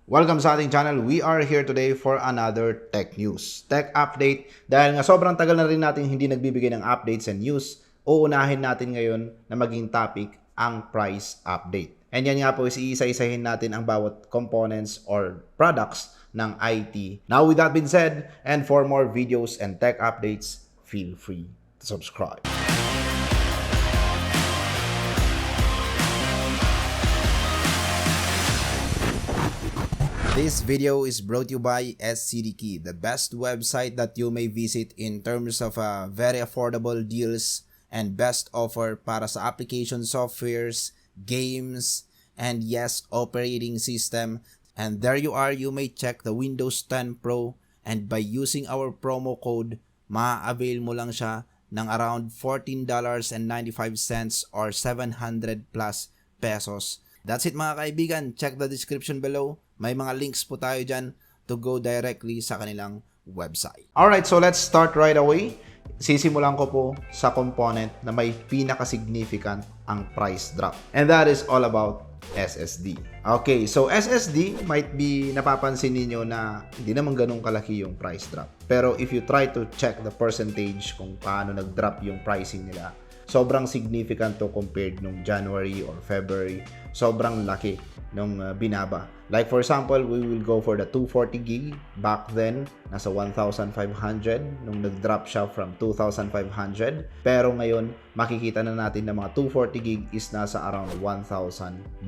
Welcome sa ating channel. We are here today for another tech news. Tech update. Dahil nga sobrang tagal na rin natin hindi nagbibigay ng updates and news, uunahin natin ngayon na maging topic ang price update. And yan nga po is iisa-isahin natin ang bawat components or products ng IT. Now with that being said, and for more videos and tech updates, feel free to subscribe. This video is brought to you by SCDKey, the best website that you may visit in terms of very affordable deals and best offer para sa application softwares, games, and yes, operating system. And there you are, you may check the Windows 10 Pro, and by using our promo code, ma-avail mo lang siya ng around $14.95 or 700 plus pesos. That's it mga kaibigan. Check the description below. May mga links po tayo dyan to go directly sa kanilang website. Alright, so let's start right away. Sisimulan ko po sa component na may pinaka-significant ang price drop. And that is all about SSD. Okay, so SSD might be napapansin ninyo na hindi naman ganun kalaki yung price drop. Pero if you try to check the percentage kung paano nag-drop yung pricing nila, sobrang significant to compared nung January or February. Sobrang laki nung binaba. Like for example, we will go for the 240 gig. Back then, nasa 1,500 nung nag-drop siya from 2,500. Pero ngayon, makikita na natin na mga 240 gig is nasa around 1,000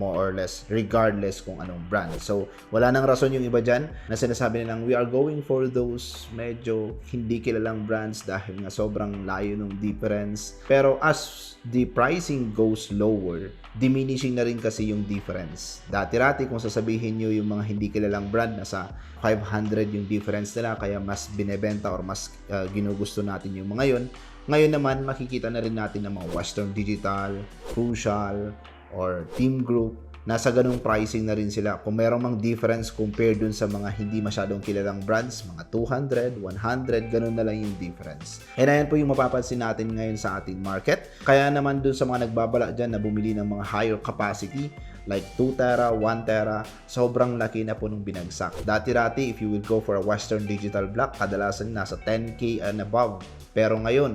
more or less, regardless kung anong brand. So, wala nang rason yung iba dyan na sinasabi nilang we are going for those medyo hindi kilalang brands dahil nga sobrang layo ng difference. Pero as the pricing goes lower, diminishing na rin kasi yung difference. Dati-rati kung sasabihin nyo yung mga hindi kilalang brand, nasa 500 yung difference nila, kaya mas binebenta or mas ginugusto natin yung mga yun. Ngayon naman, makikita na rin natin ng mga Western Digital, Crucial, or Team Group. Nasa ganung pricing na rin sila. Kung merong mang difference compared dun sa mga hindi masyadong kilalang brands, mga 200, 100, ganun na lang yung difference. And ayan po yung mapapansin natin ngayon sa ating market. Kaya naman dun sa mga nagbabala dyan na bumili ng mga higher capacity, like 2 tera, 1 tera, sobrang laki na po nung binagsak. Dati-rati, if you will go for a Western Digital block, kadalasan nasa 10K and above. Pero ngayon,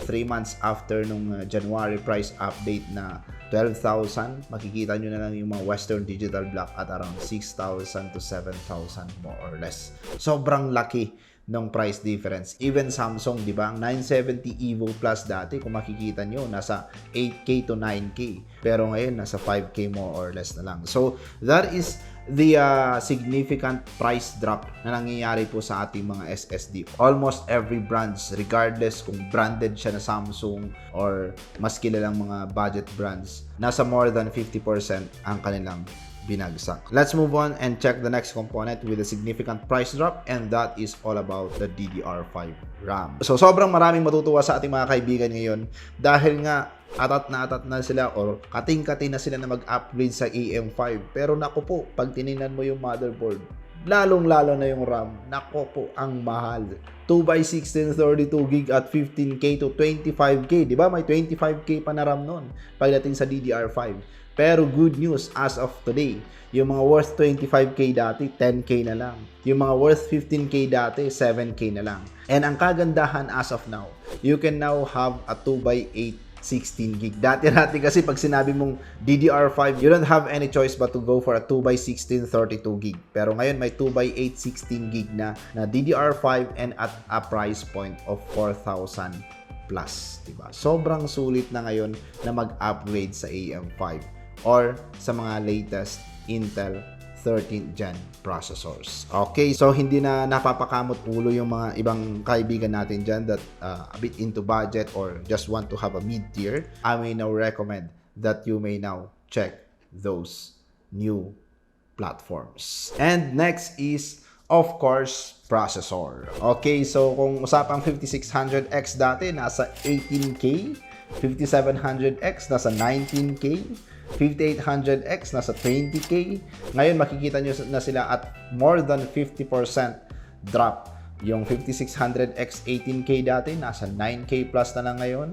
3 months after nung January price update na 12,000, makikita nyo na lang yung mga Western Digital block at around 6,000 to 7,000 more or less. Sobrang laki ng price difference. Even Samsung, di ba? Ang 970 EVO Plus dati, kung makikita nyo, nasa 8K to 9K. Pero ngayon, nasa 5K more or less na lang. So, that is the significant price drop na nangyayari po sa ating mga SSD. Almost every brands, regardless kung branded siya na Samsung or mas kilalang mga budget brands, nasa more than 50% ang kanilang binagsak. Let's move on and check the next component with a significant price drop, and that is all about the DDR5 RAM. So sobrang maraming matutuwa sa ating mga kaibigan ngayon dahil nga atat na sila or kating-kating na sila na mag-upgrade sa AM5. Pero nako po, pag tiningnan mo yung motherboard, lalong-lalo na yung RAM, nako po, ang mahal. 2x16 32GB at 15K to 25K, di ba? May 25K pa na RAM nun pagdating sa DDR5. Pero good news, as of today, yung mga worth 25K dati, 10K na lang. Yung mga worth 15K dati, 7K na lang. And ang kagandahan as of now, you can now have a 2x8 16GB. Dati-rati kasi pag sinabi mong DDR5, you don't have any choice but to go for a 2x16 32GB. Pero ngayon may 2x8 16GB na DDR5 and at a price point of 4,000 plus. Diba? Sobrang sulit na ngayon na mag-upgrade sa AM5 or sa mga latest Intel 13th gen processors. Okay, so hindi na napapakamot ulo yung mga ibang kaibigan natin dyan that a bit into budget or just want to have a mid-tier. I may now recommend that you may now check those new platforms. And next is, of course, processor. Okay, so kung usapang 5600X dati, nasa 18K. 5700X, nasa 19K. 5800X, nasa 20K. Ngayon, makikita nyo na sila at more than 50% drop. Yung 5600X 18K dati, nasa 9K plus na lang ngayon.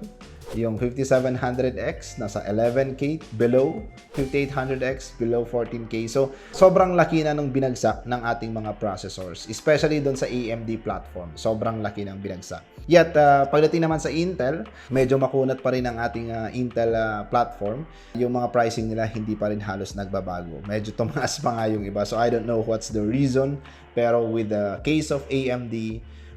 Yung 5700X nasa 11K below, 5800X below 14K. So, sobrang laki na nung binagsak ng ating mga processors, especially doon sa AMD platform. Sobrang laki ng binagsak. Yet, pagdating naman sa Intel, medyo makunat pa rin ang ating Intel platform. Yung mga pricing nila hindi pa rin halos nagbabago. Medyo tumaas pa nga yung iba. So, I don't know what's the reason. Pero with the case of AMD,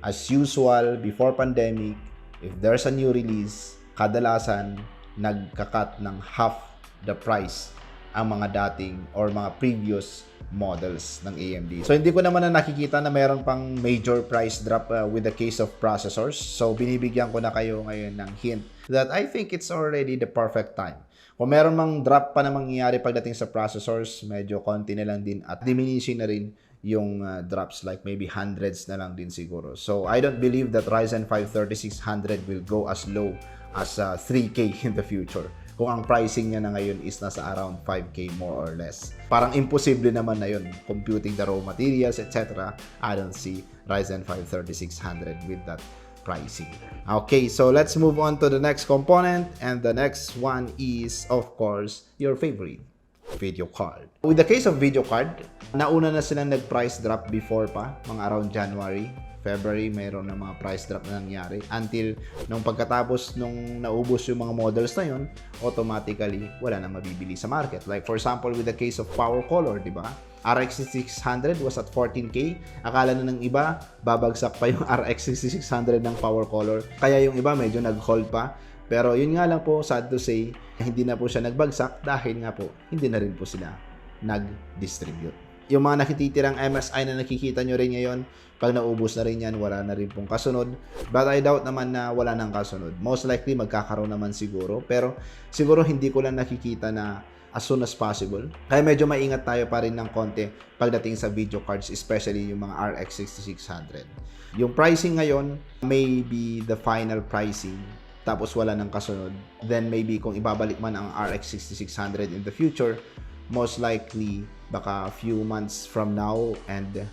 as usual, before pandemic, if there's a new release, kadalasan nagkakat ng half the price ang mga dating or mga previous models ng AMD. So, hindi ko naman na nakikita na mayroon pang major price drop with the case of processors. So, binibigyan ko na kayo ngayon ng hint that I think it's already the perfect time. Kung meron mang drop pa na mangyayari pagdating sa processors, medyo konti na lang din at diminishing na rin yung drops, like maybe hundreds na lang din siguro. So, I don't believe that Ryzen 5 3600 will go as low as 3K in the future. Kung ang pricing niya na ngayon is nasa around 5K more or less. Parang imposible naman na yun. Computing the raw materials, etc. I don't see Ryzen 5 3600 with that pricing. Okay, so let's move on to the next component. And the next one is, of course, your favorite, video card. With the case of video card, nauna na silang nag-price drop before pa, mga around January, February, mayroon na mga price drop na nangyari until nung pagkatapos nung naubos yung mga models na yun, automatically wala na mabibili sa market. Like for example, with the case of Power Color, di ba? RX 6600 was at 14K. Akala na ng iba, babagsak pa yung RX 6600 ng Power Color. Kaya yung iba medyo nag-hold pa. Pero yun nga lang po, sad to say, hindi na po siya nagbagsak dahil nga po, hindi na rin po sila nag-distribute. Yung mga nakititirang MSI na nakikita nyo rin ngayon, pag naubos na rin yan, wala na rin pong kasunod. But I doubt naman na wala nang kasunod. Most likely, magkakaroon naman siguro. Pero siguro hindi ko lang nakikita na as soon as possible. Kaya medyo maingat tayo pa rin ng konti pagdating sa video cards, especially yung mga RX 6600. Yung pricing ngayon may be the final pricing, tapos wala nang kasunod. Then maybe kung ibabalik man ang RX 6600 in the future, most likely baka few months from now and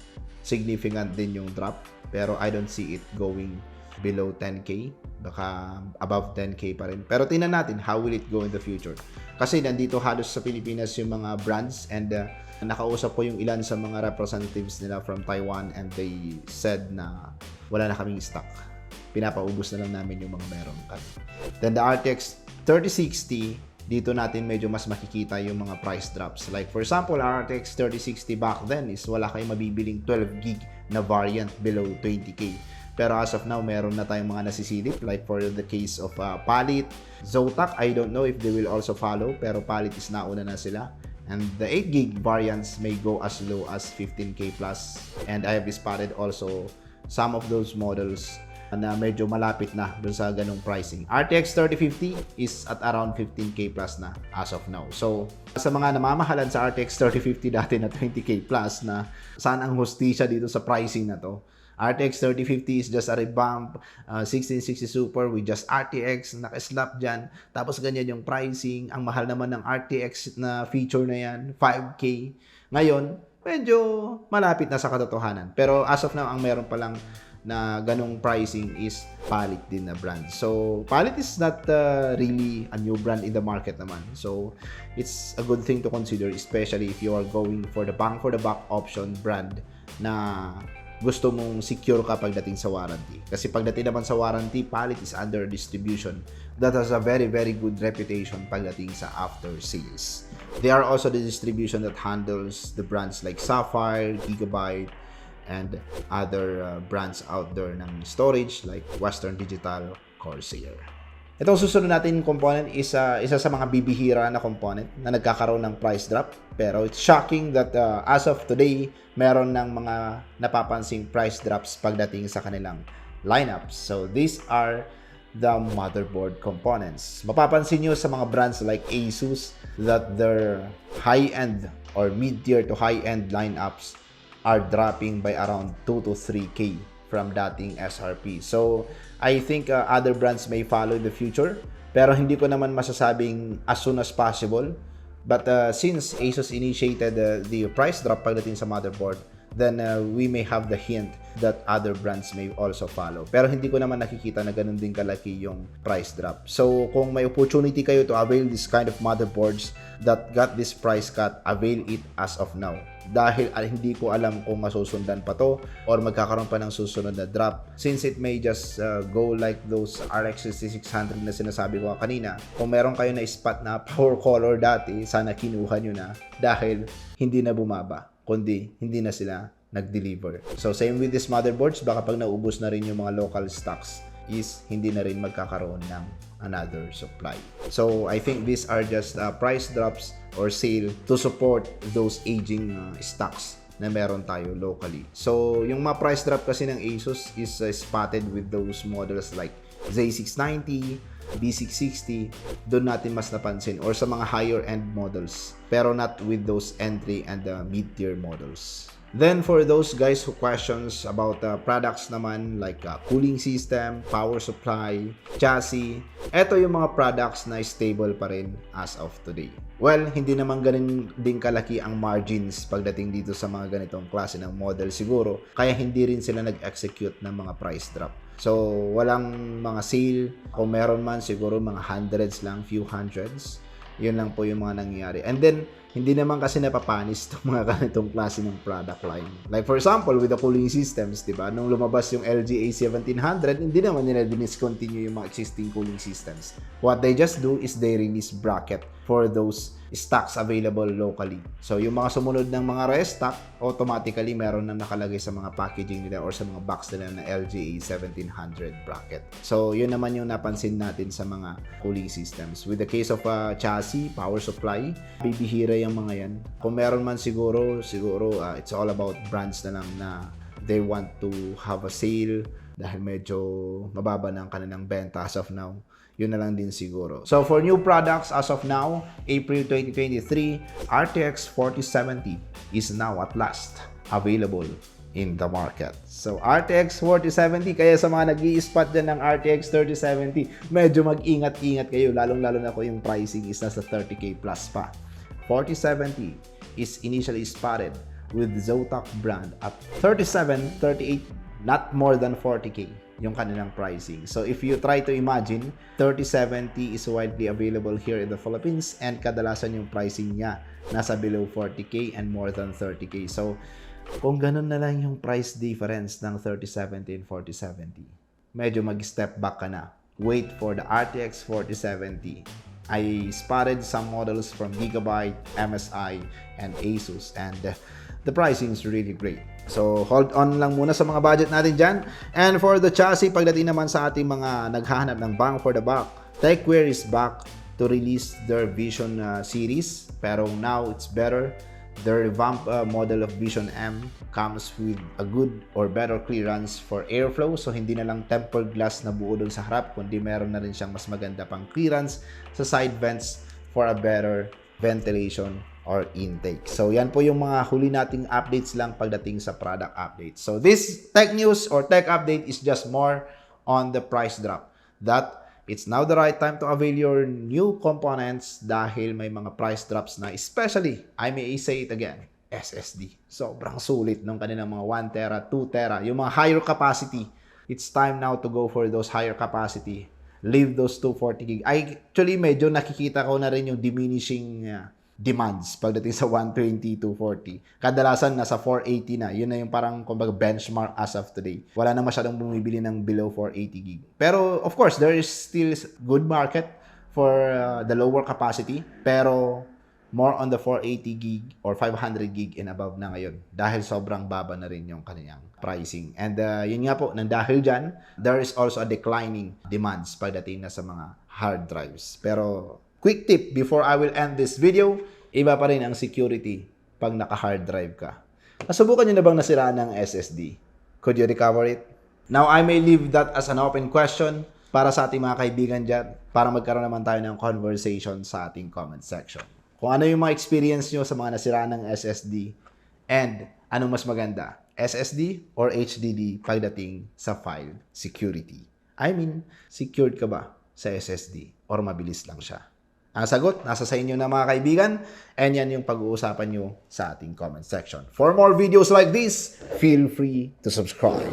significant din yung drop. Pero I don't see it going below 10K. Baka above 10K pa rin. Pero tingnan natin how will it go in the future. Kasi nandito halos sa Pilipinas yung mga brands and nakausap ko yung ilan sa mga representatives nila from Taiwan and they said na wala na kaming stock. Pinapaubos na lang namin yung mga meron kami. Then the RTX 3060, dito natin medyo mas makikita yung mga price drops. Like for example, RTX 3060 back then is wala kayong mabibiling 12 gig na variant below 20K. Pero as of now, meron na tayong mga nasisilip. Like for the case of Palit, Zotac, I don't know if they will also follow. Pero Palit is nauna na sila. And the 8 gig variants may go as low as 15K plus. And I have spotted also some of those models na medyo malapit na dun sa ganung pricing. RTX 3050 is at around 15K plus na as of now. So, sa mga namamahalan sa RTX 3050 dati na 20K plus na saan ang hustisya dito sa pricing na to? RTX 3050 is just a revamp, 1660 Super with just RTX, naka-slap dyan. Tapos ganyan yung pricing. Ang mahal naman ng RTX na feature na yan, 5K. Ngayon, medyo malapit na sa katotohanan. Pero as of now, ang meron pa lang na ganong pricing is Palit din na brand. So, Palit is not really a new brand in the market naman. So, it's a good thing to consider, especially if you are going for the bang for the buck option brand na gusto mong secure ka pagdating sa warranty. Kasi pagdating naman sa warranty, Palit is under distribution that has a very, very good reputation pagdating sa after sales. They are also the distribution that handles the brands like Sapphire, Gigabyte, and other brands out there ng storage like Western Digital, Corsair. Itong susunod natin component is isa sa mga bibihira na component na nagkakaroon ng price drop. Pero it's shocking that as of today, meron ng mga napapansing price drops pagdating sa kanilang lineups. So these are the motherboard components. Mapapansin nyo sa mga brands like Asus that their high-end or mid-tier to high-end lineups are dropping by around 2 to 3K from dating SRP. So, I think other brands may follow in the future. Pero hindi ko naman masasabing as soon as possible But since Asus initiated the price drop pagdating sa motherboard, then we may have the hint that other brands may also follow. Pero hindi ko naman nakikita na ganun din kalaki yung price drop. So kung may opportunity kayo to avail this kind of motherboards that got this price cut, avail it as of now. Dahil hindi ko alam kung masusundan pa to or magkakaroon pa ng susunod na drop. Since it may just go like those RX 6600 na sinasabi ko kanina, kung meron kayo na spot na power color dati, sana kinuha nyo na dahil hindi na bumaba, kundi hindi na sila nag-deliver. So same with these motherboards, baka pag naubos na rin yung mga local stocks is hindi na rin magkakaroon ng another supply. So I think these are just price drops or sale to support those aging stocks na meron tayo locally. So yung mga price drop kasi ng Asus is spotted with those models like Z690, B660, doon natin mas napansin, or sa mga higher end models, pero not with those entry and mid-tier models. Then for those guys who questions about products naman like cooling system, power supply, chassis, eto yung mga products na stable pa rin as of today. Well, hindi naman ganun din kalaki ang margins pagdating dito sa mga ganitong klase ng model siguro, kaya hindi rin sila nag-execute ng mga price drop. So, walang mga sale, kung meron man siguro mga hundreds lang, few hundreds. Yun lang po yung mga nangyayari. And then, hindi naman kasi napapanis itong mga ganitong klase ng product line. Like for example, with the cooling systems, diba? Nung lumabas yung LG A1700, hindi naman nila diniscontinue yung mga existing cooling systems. What they just do is they release bracket for those stocks available locally. So, yung mga sumunod ng mga restock, automatically meron na nakalagay sa mga packaging nila or sa mga box nila na LG A1700 bracket. So, yun naman yung napansin natin sa mga cooling systems. With the case of chassis, power supply, bibihira yung mga yan. Kung meron man siguro it's all about brands na lang na they want to have a sale dahil medyo mababa na ang kanilang benta as of now. Yun na lang din siguro. So for new products as of now, April 2023, RTX 4070 is now at last available in the market. So RTX 4070, kaya sa mga nag-i-spot dyan ng RTX 3070, medyo mag-ingat-ingat kayo, lalong-lalo na kung yung pricing is nasa 30k plus pa. 4070 is initially spotted with Zotac brand at 37, 38, not more than 40k yung kanilang pricing. So if you try to imagine, 3070 is widely available here in the Philippines and kadalasan yung pricing niya nasa below 40k and more than 30k. So kung ganun na lang yung price difference ng 3070 and 4070, medyo mag-step back ka na. Wait for the RTX 4070. I spotted some models from Gigabyte, MSI, and Asus, and the pricing is really great. So, hold on lang muna sa mga budget natin dyan. And for the chassis, pagdating naman sa ating mga naghahanap ng bang for the buck, TechWare is back to release their Vision series. Pero now, it's better. The revamped model of Vision M comes with a good or better clearance for airflow. So, hindi na lang tempered glass na buo dun sa harap, kundi meron na rin siyang mas maganda pang clearance sa side vents for a better ventilation or intake. So, yan po yung mga huli nating updates lang pagdating sa product updates. So, this tech news or tech update is just more on the price drop. That it's now the right time to avail your new components dahil may mga price drops na, especially, I may say it again, SSD. Sobrang sulit ng kanilang mga 1 tera, 2 tera, yung mga higher capacity. It's time now to go for those higher capacity. Leave those 240 gig. Actually, medyo nakikita ko na rin yung diminishing demands pagdating sa 120, 240. Kadalasan nasa 480 na. Yun na yung parang kumbaga benchmark as of today. Wala na masyadong bumibili ng below 480 gig. Pero of course, there is still good market for the lower capacity. Pero more on the 480 gig or 500 gig and above na ngayon. Dahil sobrang baba na rin yung kanyang pricing. And yun nga po, nang dahil dyan, there is also a declining demands pagdating na sa mga hard drives. Pero quick tip before I will end this video, iba pa rin ang security pag naka-hard drive ka. Nasubukan nyo na bang nasiraan ng SSD? Could you recover it? Now, I may leave that as an open question para sa ating mga kaibigan dyan, para magkaroon naman tayo ng conversation sa ating comment section. Kung ano yung mga experience nyo sa mga nasiraan ng SSD and anong mas maganda, SSD or HDD pagdating sa file security. I mean, secured ka ba sa SSD or mabilis lang siya? Ang sagot, nasa sa inyo na mga kaibigan. And yan yung pag-uusapan nyo sa ating comment section. For more videos like this, feel free to subscribe.